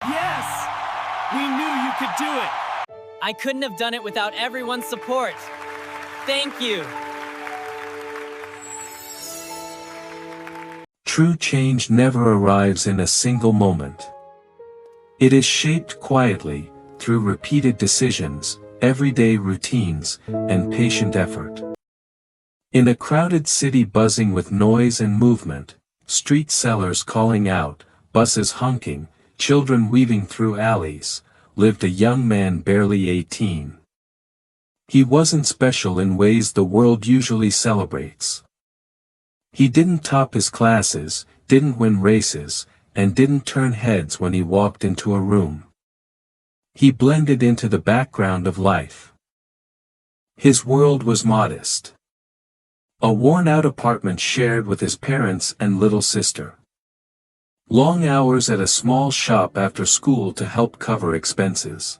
Yes! We knew you could do it! I couldn't have done it without everyone's support. Thank you. True change never arrives in a single moment. It is shaped quietly, through repeated decisions, everyday routines, and patient effort. In a crowded city buzzing with noise and movement, street sellers calling out, buses honking, children weaving through alleys, lived a young man barely 18. He wasn't special in ways the world usually celebrates. He didn't top his classes, didn't win races, and didn't turn heads when he walked into a room. He blended into the background of life. His world was modest. A worn-out apartment shared with his parents and little sister. Long hours at a small shop after school to help cover expenses.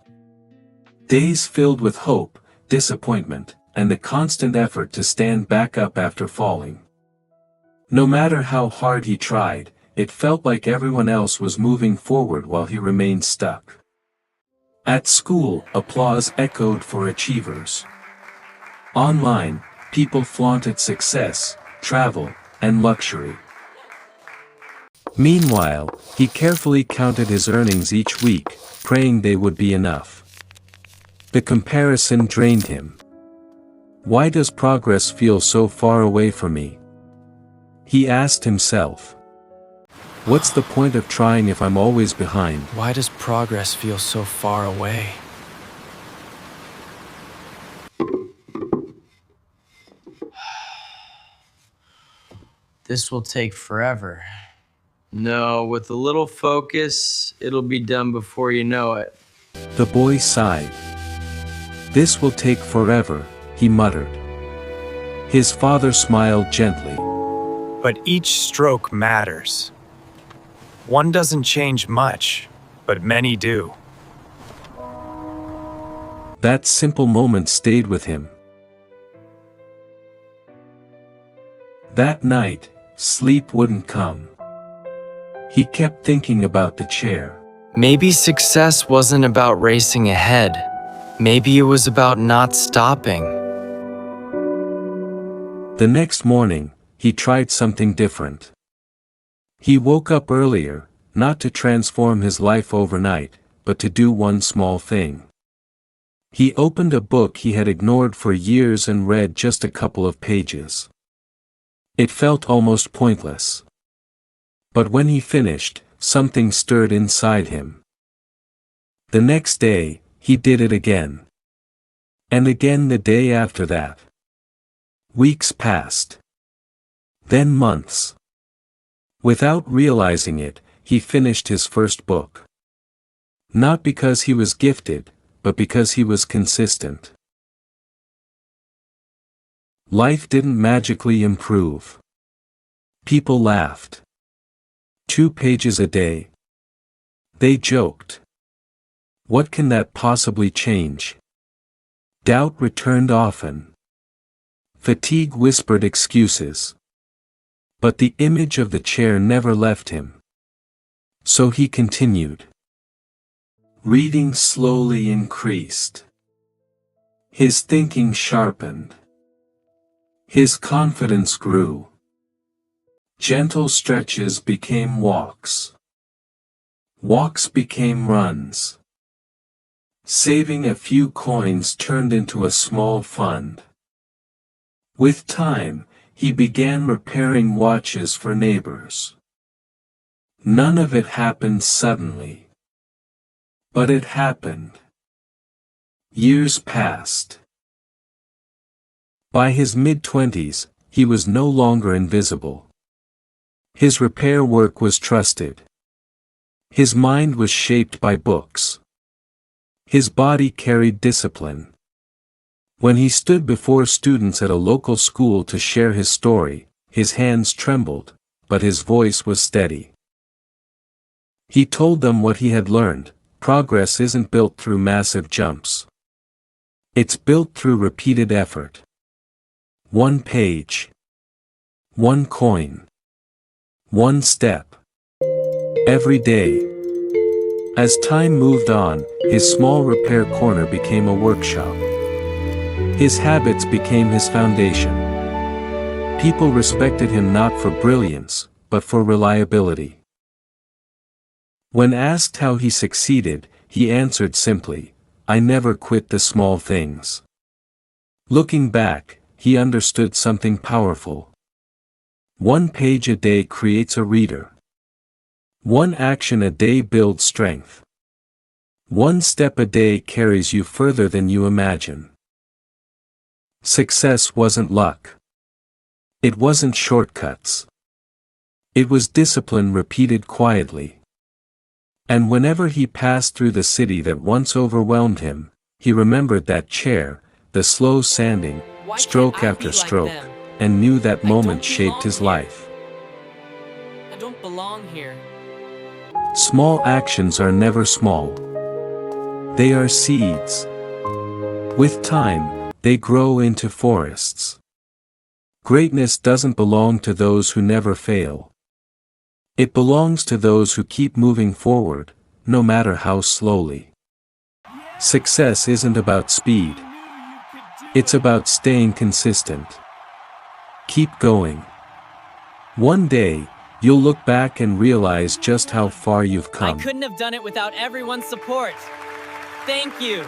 Days filled with hope, disappointment, and the constant effort to stand back up after falling. No matter how hard he tried, it felt like everyone else was moving forward while he remained stuck. At school, applause echoed for achievers. Online, people flaunted success, travel, and luxury. Meanwhile, he carefully counted his earnings each week, praying they would be enough. The comparison drained him. Why does progress feel so far away from me? He asked himself. What's the point of trying if I'm always behind? Why does progress feel so far away? This will take forever. No, with a little focus, it'll be done before you know it. The boy sighed. This will take forever, he muttered. His father smiled gently. But each stroke matters. One doesn't change much, but many do. That simple moment stayed with him. That night, sleep wouldn't come. He kept thinking about the chair. Maybe success wasn't about racing ahead. Maybe it was about not stopping. The next morning, he tried something different. He woke up earlier, not to transform his life overnight, but to do one small thing. He opened a book he had ignored for years and read just a couple of pages. It felt almost pointless. But when he finished, something stirred inside him. The next day, he did it again. And again the day after that. Weeks passed. Then months. Without realizing it, he finished his first book. Not because he was gifted, but because he was consistent. Life didn't magically improve. People laughed. 2 pages a day. They joked. What can that possibly change? Doubt returned often. Fatigue whispered excuses. But the image of the chair never left him. So he continued. Reading slowly increased. His thinking sharpened. His confidence grew. Gentle stretches became walks. Walks became runs. Saving a few coins turned into a small fund. With time, he began repairing watches for neighbors. None of it happened suddenly. But it happened. Years passed. By his mid-20s, he was no longer invisible. His repair work was trusted. His mind was shaped by books. His body carried discipline. When he stood before students at a local school to share his story, his hands trembled, but his voice was steady. He told them what he had learned: progress isn't built through massive jumps. It's built through repeated effort. 1 page. 1 coin. 1 step. Every day. As time moved on, his small repair corner became a workshop. His habits became his foundation. People respected him not for brilliance, but for reliability. When asked how he succeeded, he answered simply, "I never quit the small things." Looking back, he understood something powerful. One page a day creates a reader. One action a day builds strength. One step a day carries you further than you imagine. Success wasn't luck. It wasn't shortcuts. It was discipline repeated quietly. And whenever he passed through the city that once overwhelmed him, he remembered that chair, the slow sanding, Why can't stroke I after be like stroke, them? and knew that I moment don't shaped his belong here. life. I don't belong here. Small actions are never small. They are seeds. With time, they grow into forests. Greatness doesn't belong to those who never fail. It belongs to those who keep moving forward, no matter how slowly. Success isn't about speed. It's about staying consistent. Keep going. One day, you'll look back and realize just how far you've I come. couldn't have done it without everyone's support. Thank you.